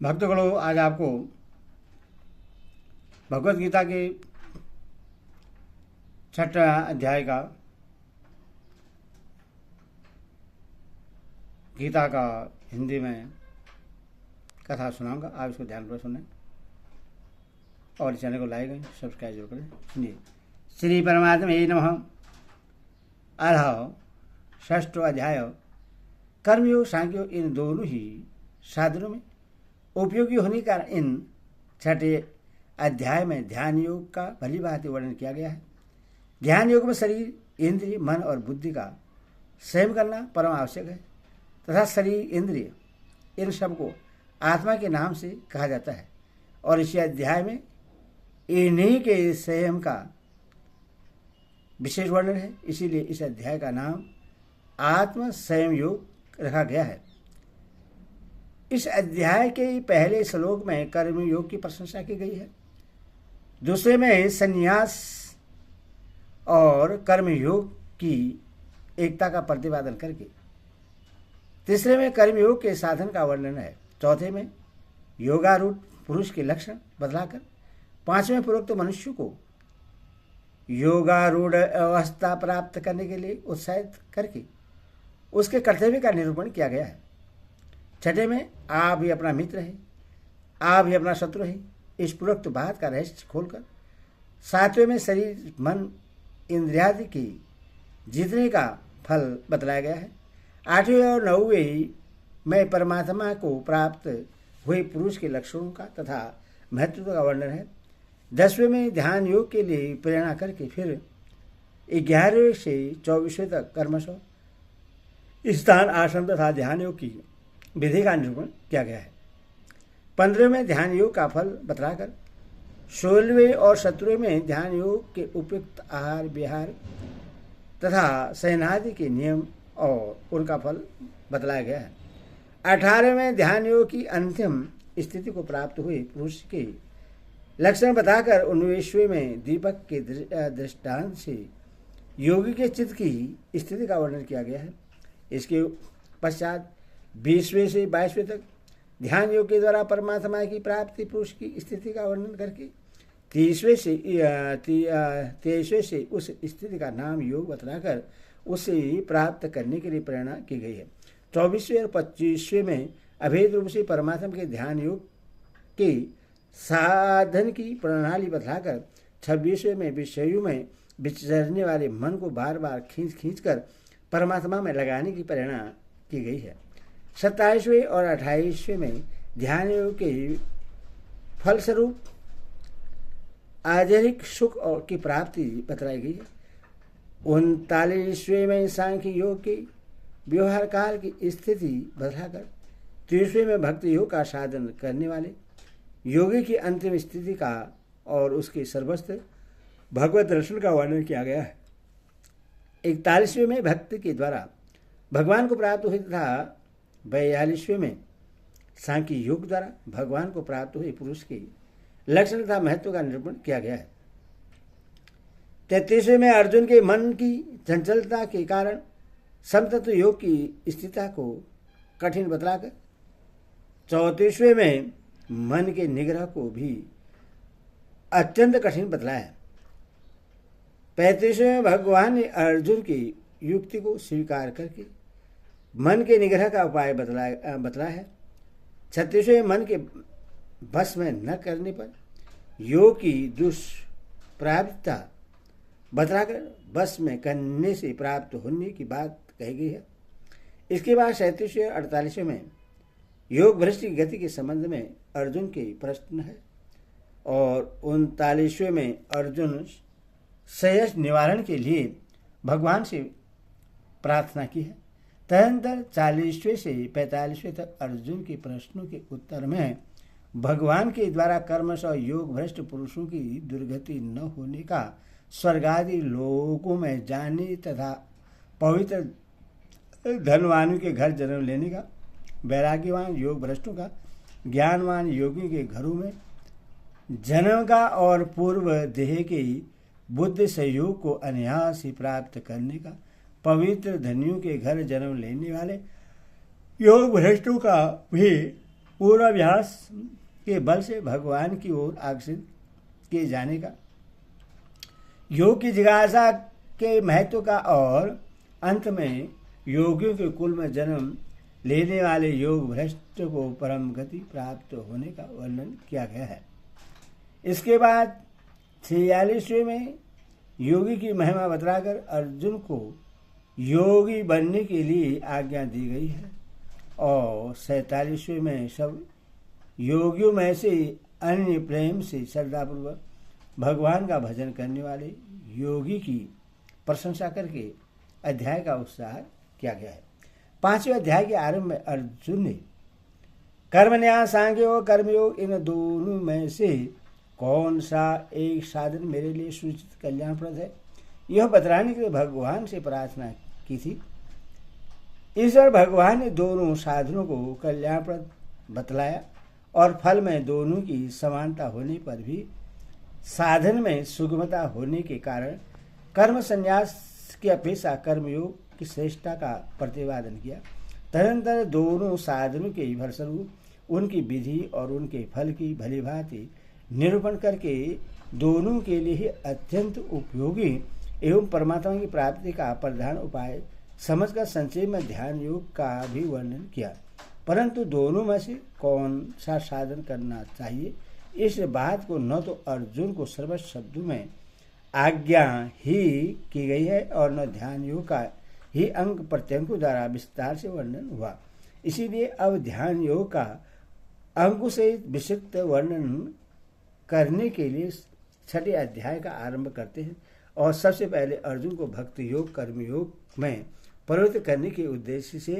भक्तगणों, आज आपको भगवत गीता के 6वां अध्याय का गीता का हिंदी में कथा सुनाऊंगा। आप इसको ध्यानपूर्वक सुनें और इस चैनल को लाइक करें, सब्सक्राइब जरूर करें। सुनिए। श्री परमात्मे नमः। अरह 6वां अध्याय कर्मयोग सांख्योग इन दोनों ही साधनों में उपयोगी होने का इन 6ठे अध्याय में ध्यान योग का भली भांति वर्णन किया गया है। ध्यान योग में शरीर, इंद्रिय, मन और बुद्धि का संयम करना परम आवश्यक है तथा शरीर, इंद्रिय इन सब को आत्मा के नाम से कहा जाता है और इसी अध्याय में इन्हीं के संयम का विशेष वर्णन है। इसीलिए इस अध्याय का नाम आत्म संयम योग रखा गया है। इस अध्याय के पहले श्लोक में कर्म योग की प्रशंसा की गई है, दूसरे में संन्यास और कर्म योग की एकता का प्रतिपादन करके, तीसरे में कर्म योग के साधन का वर्णन है, चौथे में योगारूढ़ पुरुष के लक्षण बतलाकर, पांचवें पूर्वोक्त मनुष्य को योगारूढ़ अवस्था प्राप्त करने के लिए उत्साहित करके उसके कर्तव्य का निरूपण किया गया है। छठे में आप ही अपना मित्र है, आप ही अपना शत्रु है, इस पूर्वोक्त बात का रहस्य खोलकर, सातवें में शरीर, मन, इंद्रियादि की जीतने का फल बतलाया गया है। आठवें और नौवें में परमात्मा को प्राप्त हुए पुरुष के लक्षणों का तथा महत्व का वर्णन है। 10वें में ध्यान योग के लिए प्रेरणा करके फिर 11वें से 24वें तक कर्मश स्थान, आसन तथा ध्यान योग की विधि का निरूपण किया गया है। 15वें में ध्यान योग का फल बतलाकर 16वें और 17वें में ध्यान योग के उपयुक्त आहार विहार तथा शयनादि के नियम और उनका फल बतलाया गया है। 18वें में ध्यान योग की अंतिम स्थिति को प्राप्त हुए पुरुष के लक्षण बताकर 19वें में दीपक के दृष्टांत से योगी के चित्त की स्थिति का वर्णन किया गया है। इसके पश्चात 20वें से 22वें तक ध्यान योग के द्वारा परमात्मा की प्राप्ति पुरुष की स्थिति का वर्णन करके 23वें से उस स्थिति का नाम योग बतलाकर उसे प्राप्त करने के लिए प्रेरणा की गई है। 24वें और 25वें में अभेद रूप से परमात्मा के ध्यान योग के साधन की प्रणाली बतलाकर 26वें में विषयों में विचरने वाले मन को बार बार खींच कर परमात्मा में लगाने की प्रेरणा की गई है। 27वें और 28वें में ध्यान योग के फलस्वरूप आजरिक सुख और की प्राप्ति बतलाई गई है। 39वें में सांख्य योग के व्यवहार काल की स्थिति बतलाकर 30वें में भक्ति योग का साधन करने वाले योगी की अंतिम स्थिति का और उसके सर्वस्व भगवत दर्शन का वर्णन किया गया है। 41वें में भक्ति के द्वारा भगवान को प्राप्त हुई तथा 42वें में सांख्य योग द्वारा भगवान को प्राप्त हुए पुरुष के लक्षण तथा महत्व का निरूपण किया गया है। 33वें में अर्जुन के मन की चंचलता के कारण समतत्व योग की स्थिति को कठिन बतलाकर 34वें में मन के निग्रह को भी अत्यंत कठिन बतलाया। 35वें में भगवान ने अर्जुन की युक्ति को स्वीकार करके मन के निग्रह का उपाय बतलाया है। 36वें मन के बस में न करने पर योग की दुष्प्राप्यता बतलाकर बस में करने से प्राप्त होने की बात कही गई है। इसके बाद 37वें और 48वें में योग भ्रष्ट की गति के संबंध में अर्जुन के प्रश्न है और 39वें में अर्जुन संशय निवारण के लिए भगवान से प्रार्थना की है। तदनंतर 40वें से 45वें तक अर्जुन के प्रश्नों के उत्तर में भगवान के द्वारा कर्मश और योग भ्रष्ट पुरुषों की दुर्गति न होने का, स्वर्गादि लोकों में जाने तथा पवित्र धनवानों के घर जन्म लेने का, वैराग्यवान योग भ्रष्टों का ज्ञानवान योगी के घरों में जन्म का और पूर्व देह के बुद्ध सहयोग को अनायास ही प्राप्त करने का, पवित्र धनियों के घर जन्म लेने वाले योग भ्रष्टों का भी पूर्वाभ्यास के बल से भगवान की ओर आकर्षित किए जाने का, योग की जिज्ञासा के महत्व का और अंत में योगियों के कुल में जन्म लेने वाले योग भ्रष्ट को परम गति प्राप्त होने का वर्णन किया गया है। इसके बाद 46वें में योगी की महिमा बतलाकर अर्जुन को योगी बनने के लिए आज्ञा दी गई है और 47वें में सब योगियों में से अन्य प्रेम से श्रद्धापूर्वक भगवान का भजन करने वाले योगी की प्रशंसा करके अध्याय का उत्साह किया गया है। 5वें अध्याय के आरंभ में अर्जुन ने कर्मन्यास सांख्य और कर्मयोग इन दोनों में से कौन सा एक साधन मेरे लिए सूचित कल्याणप्रद है, यह बतलाने के लिए भगवान से प्रार्थना की थी। ईश्वर भगवान ने दोनों साधनों को कल्याणप्रद बतलाया और फल में दोनों की समानता होने पर भी साधन में सुगमता होने के कारण कर्म संन्यास की अपेक्षा कर्मयोग की श्रेष्ठता का प्रतिपादन किया। तदनंतर दोनों साधनों के फलस्वरूप उनकी विधि और उनके फल की भलीभांति निरूपण करके दोनों के लिए ही अत्यंत उपयोगी एवं परमात्मा की प्राप्ति का प्रधान उपाय समझकर संक्षेप में ध्यान योग का भी वर्णन किया। परंतु दोनों में से कौन सा साधन करना चाहिए, इस बात को न तो अर्जुन को सर्व शब्दों में आज्ञा ही की गई है और न ध्यान योग का ही अंग प्रत्यंगों द्वारा विस्तार से वर्णन हुआ। इसीलिए अब ध्यान योग का अंग से विस्तृत वर्णन करने के लिए 6ठे अध्याय का आरंभ करते हैं और सबसे पहले अर्जुन को भक्ति योग कर्मयोग में प्रवृत्त करने के उद्देश्य से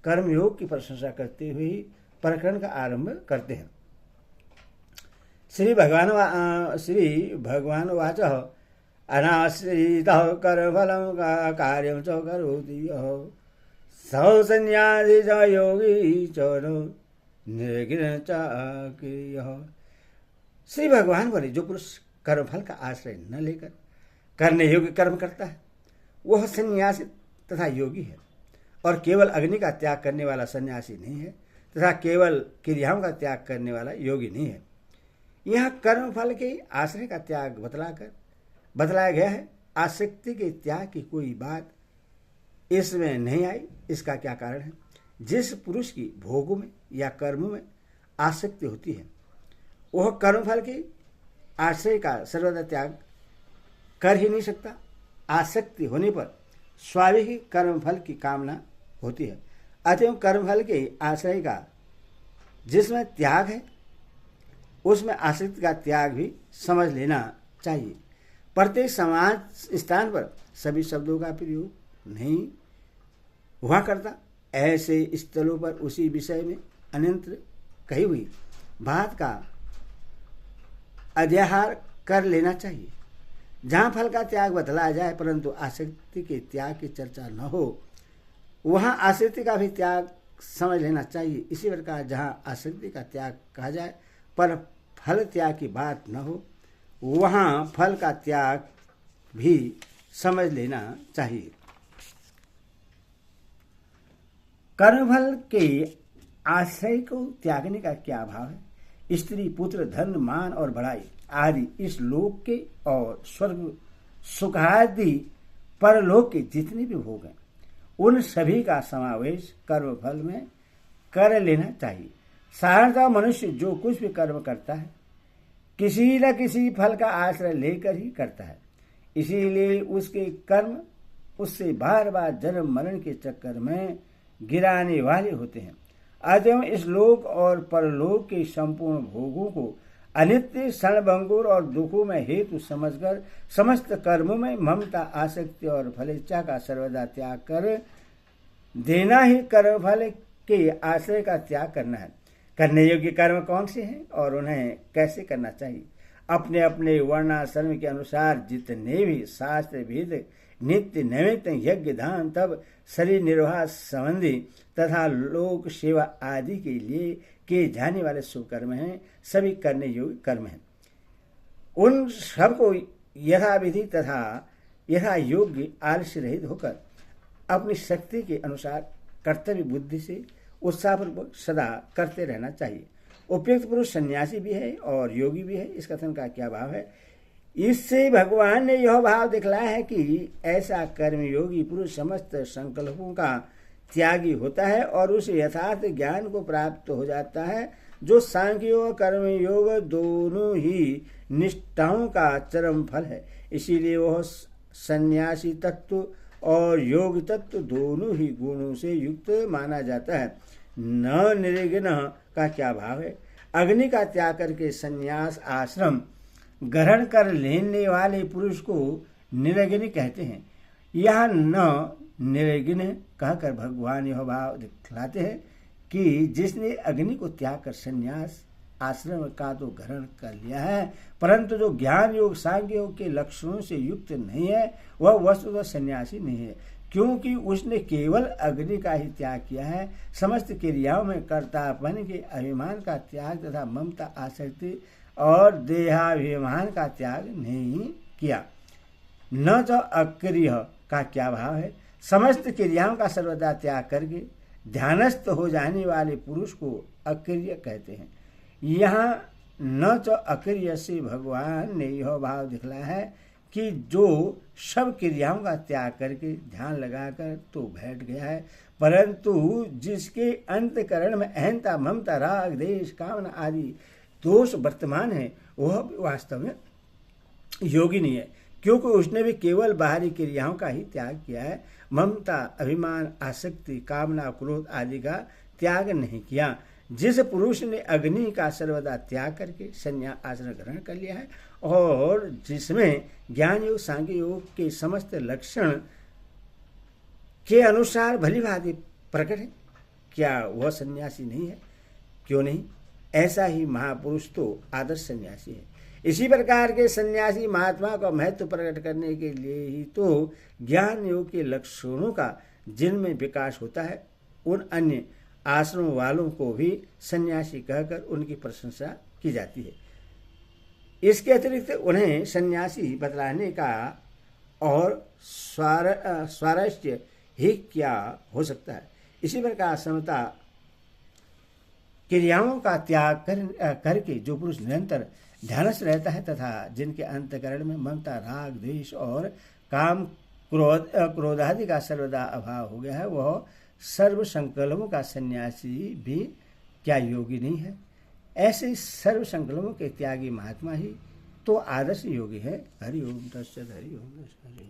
कर्मयोग की प्रशंसा करते हुए ही प्रकरण का आरंभ करते हैं। श्री भगवान वाच अनाश्रितः कर्मफलं कार्यं च करोति यः सः संन्यासी च योगी च निर्विघ्नं च क्रियः। श्री भगवान बोले, जो पुरुष कर्मफल का आश्रय न लेकर करने योग्य कर्म करता है वह सन्यासी तथा योगी है और केवल अग्नि का त्याग करने वाला सन्यासी नहीं है तथा केवल क्रियाओं का त्याग करने वाला योगी नहीं है। यह कर्मफल के आश्रय का त्याग बतलाया गया है। आसक्ति के त्याग की कोई बात इसमें नहीं आई। इसका क्या कारण है? जिस पुरुष की भोगों में या कर्मों में आसक्ति होती है वह कर्मफल के आश्रय का सर्वदा त्याग कर ही नहीं सकता। आसक्ति होने पर स्वाभाविक कर्मफल की कामना होती है। अतएव कर्मफल के आश्रय का जिसमें त्याग है उसमें आसक्ति का त्याग भी समझ लेना चाहिए। प्रत्येक समाज स्थान पर सभी शब्दों का प्रयोग नहीं हुआ करता। ऐसे स्थलों पर उसी विषय में अन्यत्र कही हुई बात का अध्याहार कर लेना चाहिए। जहाँ फल का त्याग बतलाया जाए परंतु आसक्ति के त्याग की चर्चा न हो वहाँ आसक्ति का भी त्याग समझ लेना चाहिए। इसी प्रकार जहाँ आसक्ति का त्याग कहा जाए पर फल त्याग की बात न हो वहाँ फल का त्याग भी समझ लेना चाहिए। कर्मफल के आश्रय को त्यागने का क्या भाव है? स्त्री पुत्र धन मान और बढ़ाई आदि इस लोक के और स्वर्ग सुख आदि परलोक के जितने भी भोग हैं उन सभी का समावेश कर्मफल में कर लेना चाहिए। साधारणतः मनुष्य जो कुछ भी कर्म करता है किसी न किसी फल का आश्रय लेकर ही करता है। इसीलिए उसके कर्म उससे बार बार जन्म मरण के चक्कर में गिराने वाले होते हैं। अतएव इस लोक और परलोक के संपूर्ण भोगों को अनित्य क्षणभंगुर और दुखों में हेतु समझकर समस्त कर्मों में ममता आसक्ति और फलेच्छा का सर्वदा त्याग कर देना ही कर्मफल के आश्रय का त्याग करना है। करने योग्य कर्म कौन से हैं और उन्हें कैसे करना चाहिए? अपने अपने वर्णाश्रम के अनुसार जितने भी शास्त्र वेद नित्य नैमित्त यज्ञ दान तब शरीर निर्वाह संबंधी तथा लोक सेवा आदि के लिए किए जाने वाले शुभ कर्म हैं सभी करने योग्य कर्म हैं। उन सबको यथाविधि तथा यथा योग्य आलस्य रहित होकर अपनी शक्ति के अनुसार कर्तव्य बुद्धि से उत्साहपूर्वक सदा करते रहना चाहिए। उपयुक्त पुरुष सन्यासी भी है और योगी भी है। इस कथन का क्या भाव है? इससे भगवान ने यह भाव दिखलाया है कि ऐसा कर्मयोगी पुरुष समस्त संकल्पों का त्यागी होता है और उसे यथार्थ ज्ञान को प्राप्त हो जाता है, जो सांख्य और कर्मयोग दोनों ही निष्ठाओं का चरम फल है। इसीलिए वह सन्यासी तत्व और योग तत्व दोनों ही गुणों से युक्त माना जाता है। न निर्विघ्न का क्या भाव है? अग्नि का त्याग करके संन्यास आश्रम ग्रहण कर लेने वाले पुरुष को निर्विघ्न कहते हैं। यह न निर्विघ्न कहकर भगवान यह भाव दिखलाते हैं कि जिसने अग्नि को त्याग कर संन्यास आश्रम का तो ग्रहण कर लिया है, परंतु जो ज्ञान योग सांख्य योग के लक्षणों से युक्त नहीं है, वह वस्तुतः सन्यासी नहीं है, क्योंकि उसने केवल अग्नि का ही त्याग किया है। समस्त क्रियाओं में कर्तापन के अभिमान का त्याग तथा ममता आसक्ति और देहाभिमान का त्याग नहीं किया। न तो अक्रिय का क्या भाव है? समस्त क्रियाओं का सर्वदा त्याग करके ध्यानस्थ हो जाने वाले पुरुष को अक्रिय कहते हैं। यहाँ न तो अक्रिय से भगवान ने यह भाव दिखलाया है कि जो सब क्रियाओं का त्याग करके ध्यान लगाकर तो बैठ गया है, परंतु जिसके अंतकरण में अहंता ममता राग देश कामना आदि दोष वर्तमान है, वह वास्तव में योगी नहीं है, क्योंकि उसने भी केवल बाहरी क्रियाओं का ही त्याग किया है। ममता अभिमान आसक्ति कामना क्रोध आदि का त्याग नहीं किया। जिस पुरुष ने अग्नि का सर्वदा त्याग करके संन्यास आश्रम ग्रहण कर लिया है और जिसमें ज्ञान योग सांख्य योग के समस्त लक्षण के अनुसार भली भांति प्रकट है, क्या वह सन्यासी नहीं है? क्यों नहीं? ऐसा ही महापुरुष तो आदर्श सन्यासी है। इसी प्रकार के सन्यासी महात्मा का महत्व प्रकट करने के लिए ही तो ज्ञान योग के लक्षणों का जिनमें विकास होता है, उन अन्य आश्रम वालों को भी सन्यासी कहकर उनकी प्रशंसा की जाती है। इसके अतिरिक्त उन्हें सन्यासी बतलाने का और स्वारस्य ही क्या हो सकता है? इसी प्रकार समता क्रियाओं का त्याग करके जो पुरुष निरंतर ध्यानस्थ रहता है तथा जिनके अंतकरण में ममता राग द्वेष और काम क्रोधादि का सर्वदा अभाव हो गया है, वह सर्व संकल्पों का सन्यासी भी क्या योगी नहीं है? ऐसे सर्व संकल्पों के त्यागी महात्मा ही तो आदर्श योगी है। हरि ओम तत्सत। हरि ओम तत्सत।